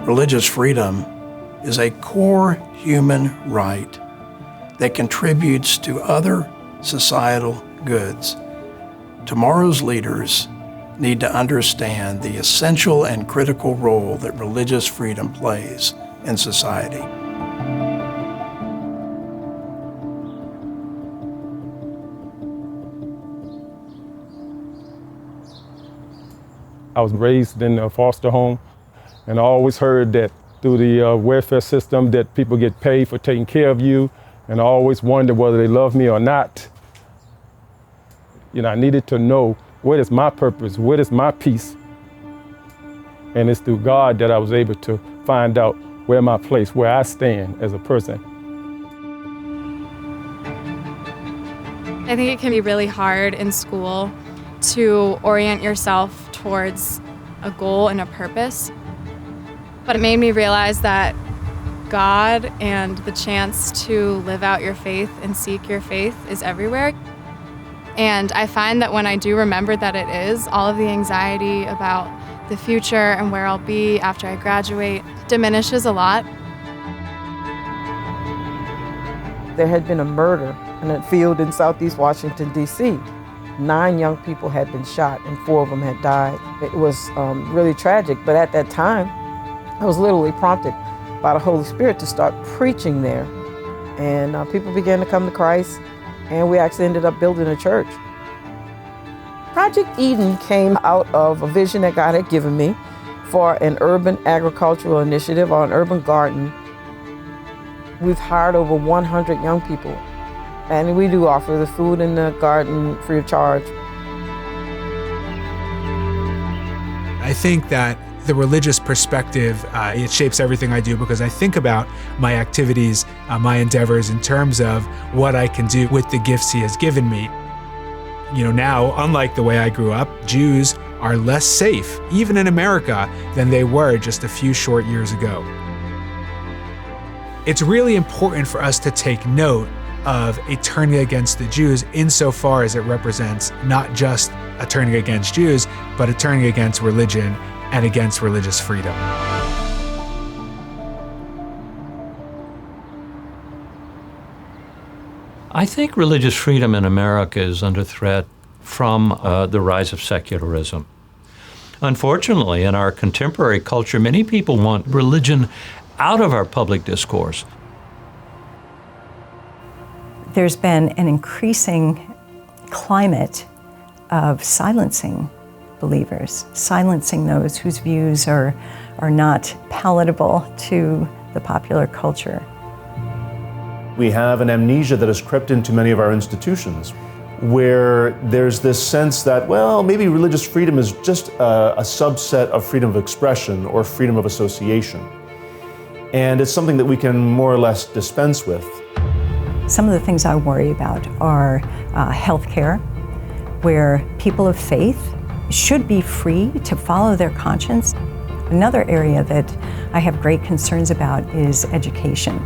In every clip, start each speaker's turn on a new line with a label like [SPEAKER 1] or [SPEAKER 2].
[SPEAKER 1] Religious freedom is a core human right that contributes to other societal goods. Tomorrow's leaders need to understand the essential and critical role that religious freedom plays in society.
[SPEAKER 2] I was raised in a foster home, and I always heard that through the welfare system that people get paid for taking care of you, and I always wondered whether they love me or not. You know, I needed to know, what is my purpose? What is my peace? And it's through God that I was able to find out where my place, where I stand as a person.
[SPEAKER 3] I think it can be really hard in school to orient yourself towards a goal and a purpose. But it made me realize that God and the chance to live out your faith and seek your faith is everywhere. And I find that when I do remember that it is, all of the anxiety about the future and where I'll be after I graduate diminishes a lot.
[SPEAKER 4] There had been a murder in a field in southeast Washington, D.C. 9 young people had been shot and 4 of them had died. It was really tragic, but at that time, I was literally prompted by the Holy Spirit to start preaching there. And people began to come to Christ, and we actually ended up building a church. Project Eden came out of a vision that God had given me for an urban agricultural initiative or an urban garden. We've hired over 100 young people, and we do offer the food in the garden free of charge.
[SPEAKER 5] I think that the religious perspective, it shapes everything I do, because I think about my activities, my endeavors in terms of what I can do with the gifts He has given me. You know, now, unlike the way I grew up, Jews are less safe, even in America, than they were just a few short years ago. It's really important for us to take note of a turning against the Jews insofar as it represents not just a turning against Jews, but a turning against religion and against religious freedom.
[SPEAKER 6] I think religious freedom in America is under threat from the rise of secularism. Unfortunately, in our contemporary culture, many people want religion out of our public discourse.
[SPEAKER 7] There's been an increasing climate of silencing believers, silencing those whose views are not palatable to the popular culture.
[SPEAKER 8] We have an amnesia that has crept into many of our institutions, where there's this sense that, well, maybe religious freedom is just a subset of freedom of expression or freedom of association. And it's something that we can more or less dispense with.
[SPEAKER 7] Some of the things I worry about are healthcare, where people of faith should be free to follow their conscience. Another area that I have great concerns about is education.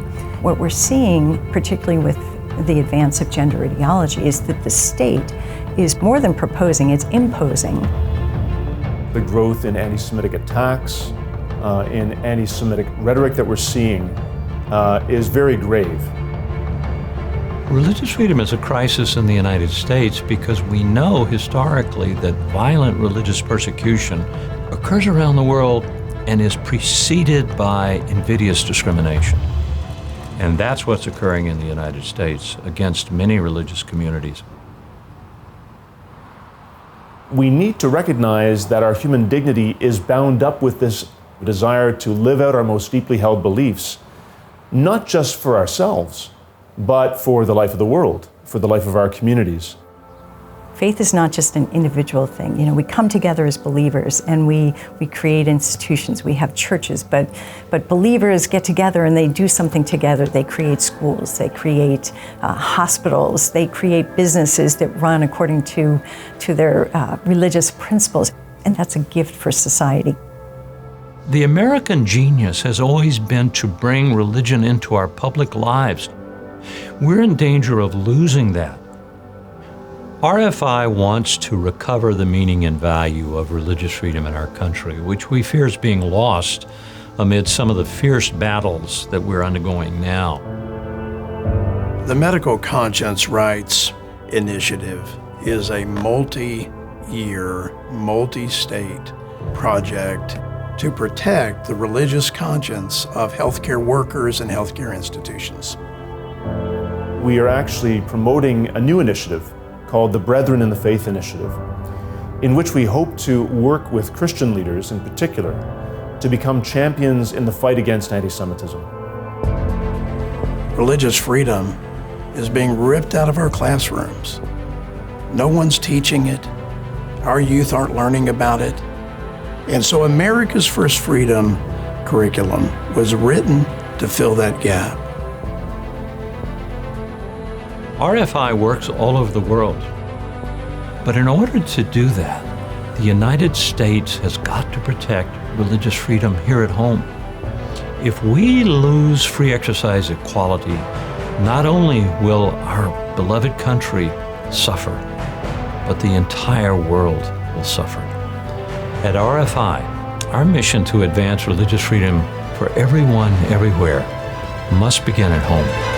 [SPEAKER 7] What we're seeing, particularly with the advance of gender ideology, is that the state is more than proposing, it's imposing.
[SPEAKER 8] The growth in anti-Semitic attacks, in anti-Semitic rhetoric that we're seeing is very grave.
[SPEAKER 6] Religious freedom is a crisis in the United States because we know historically that violent religious persecution occurs around the world and is preceded by invidious discrimination. And that's what's occurring in the United States against many religious communities.
[SPEAKER 8] We need to recognize that our human dignity is bound up with this desire to live out our most deeply held beliefs, not just for ourselves, but for the life of the world, for the life of our communities.
[SPEAKER 7] Faith is not just an individual thing. You know, we come together as believers and we create institutions. We have churches, but believers get together and they do something together. They create schools, they create hospitals, they create businesses that run according to their religious principles. And that's a gift for society.
[SPEAKER 6] The American genius has always been to bring religion into our public lives. We're in danger of losing that. RFI wants to recover the meaning and value of religious freedom in our country, which we fear is being lost amid some of the fierce battles that we're undergoing now.
[SPEAKER 1] The Medical Conscience Rights Initiative is a multi-year, multi-state project to protect the religious conscience of healthcare workers and healthcare institutions.
[SPEAKER 8] We are actually promoting a new initiative called the Brethren in the Faith Initiative, in which we hope to work with Christian leaders in particular to become champions in the fight against anti-Semitism.
[SPEAKER 1] Religious freedom is being ripped out of our classrooms. No one's teaching it. Our youth aren't learning about it. And so America's First Freedom curriculum was written to fill that gap.
[SPEAKER 6] RFI works all over the world. But in order to do that, the United States has got to protect religious freedom here at home. If we lose free exercise equality, not only will our beloved country suffer, but the entire world will suffer. At RFI, our mission to advance religious freedom for everyone, everywhere, must begin at home.